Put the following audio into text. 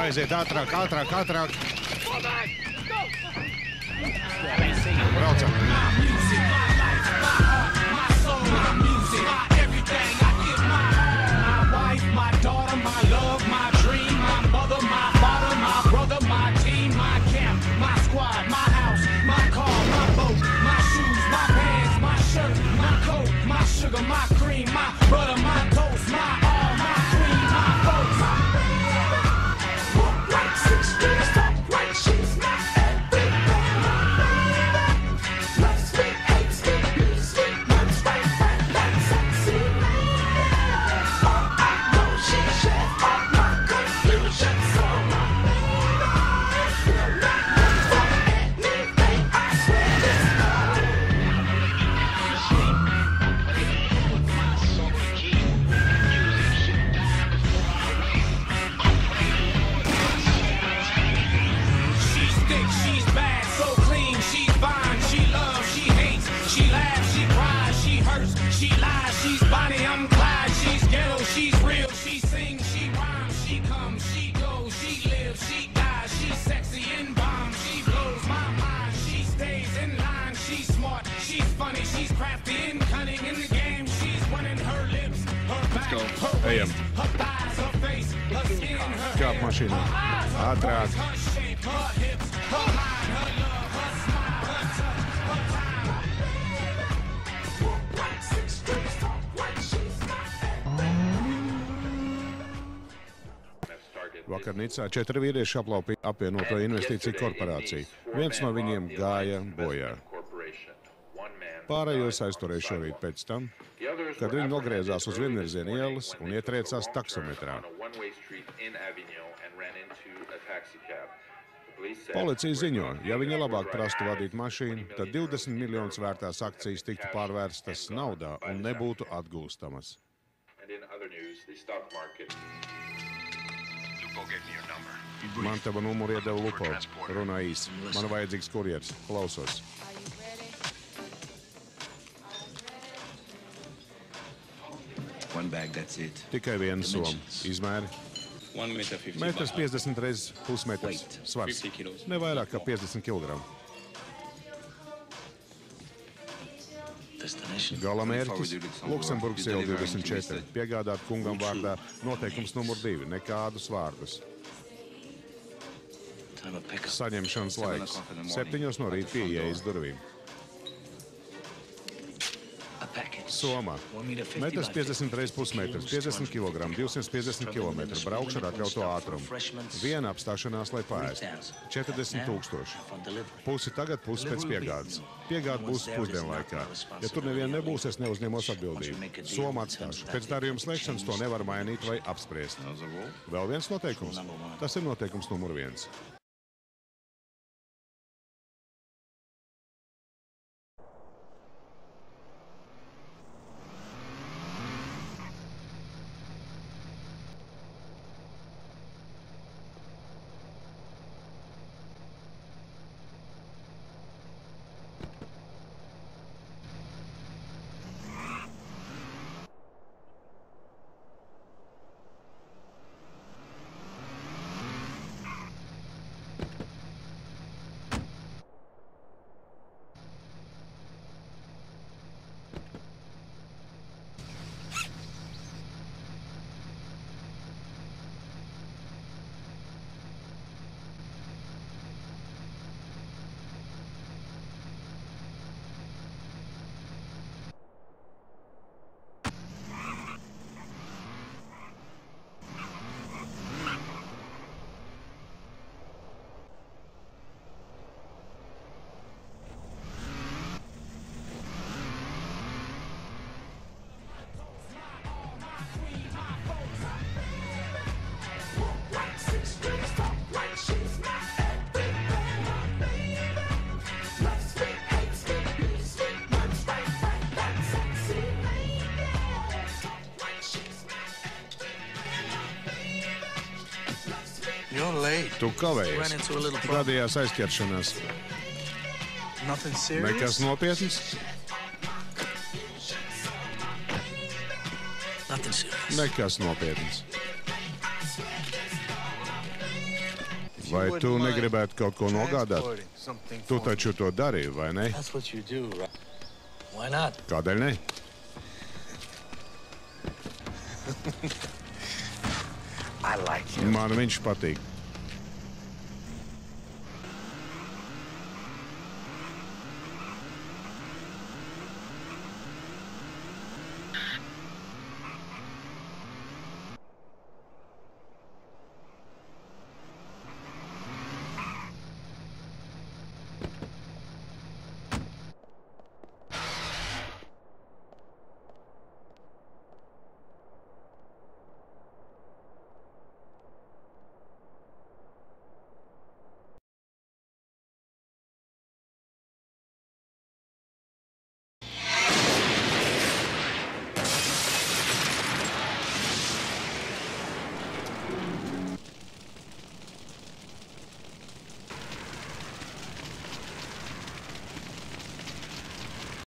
Jāaiziet ātrāk, ātrāk, ātrāk. Braucam. My daughter, my love, my dream, my mother, my father, my brother, my team, my camp, my squad, my house, my car, my boat, my shoes, my pants, my shirt, my coat, my sugar, my cream, my butter, my toast, my all, my queen, my folks. Walk right 6 streets, talk right, she's my everything, my baby. Loves me, hates me, leaves me, runs right back, that's sexy. She shares all my confusion, so my baby will not look for anything, I swear this love. She's thick, she's bad, so clean, she's fine, she loves, she hates, she laughs, she cries, she hurts, she lies, she's Bonnie, I'm Clyde, she's ghetto, she's real, she sings, she rhymes, she comes, she goes, she lives, she dies, she's sexy and bomb, she blows my mind, she stays in line, she's smart, she's funny, she's crafty and cunning in the game, she's running her lips, her back, her waist, her thighs, her face, her skin, her Kāp mašīnā. Ātrāk. her shape, her hips, her mind, her love, her smile, her touch, her time. Walk right 6 streets, talk right, she's my Vakar Nicā 4 vīrieši aplaupīja apvienoto investīciju korporāciju. Viens no viņiem gāja bojā. Pārējos aizturēja šorīt pēc tam, kad viņi nogriezās uz vienvirziena ielas un ietriecās taksometrā. Policija ziņo, ja viņi labāk prastu vadīt mašīnu, tad 20 miljonus vērtās akcijas tiktu pārvērstas naudā un nebūtu atgūstamas. Man tava numuru iedeva Lupo. Runā īsi. Man vajadzīgs kurjers. Klausos. Tikai viena soma. Izmēri. 1,50 m x pusmetrs. Svars. Ne vairāk kā 50 kg. Galamērķis Luksemburgas iela 24. Piegādāt kungam vārdā noteikums numur 2. Nekādus vārdus. Saņemšanas laiks. 7 no rīta pie ieejas durvīm. Somā. 1,50 m x pusmetrs, 50 kg, 250 km. Braukšu ar atļautu ātrumu. Viena apstāšanās, lai paēst. 40 000. Pusi tagad, pusi pēc piegādes. Piegāde būs pusdienlaikā. Ja tur neviena nebūs, es neuzņemos atbildību. Somu atstāšu. Pēc darījuma slēgšanas to nevar mainīt vai apspriest. Vēl viens noteikums. Tas ir noteikums numur 1. Tu kavējies. Gadījās aizķeršanās. Nekas nopietns? Nekas nopietns. Vai tu negribētu kaut ko nogādāt? Tu taču to darīji, vai ne? Kādēļ ne? Man viņš patīk.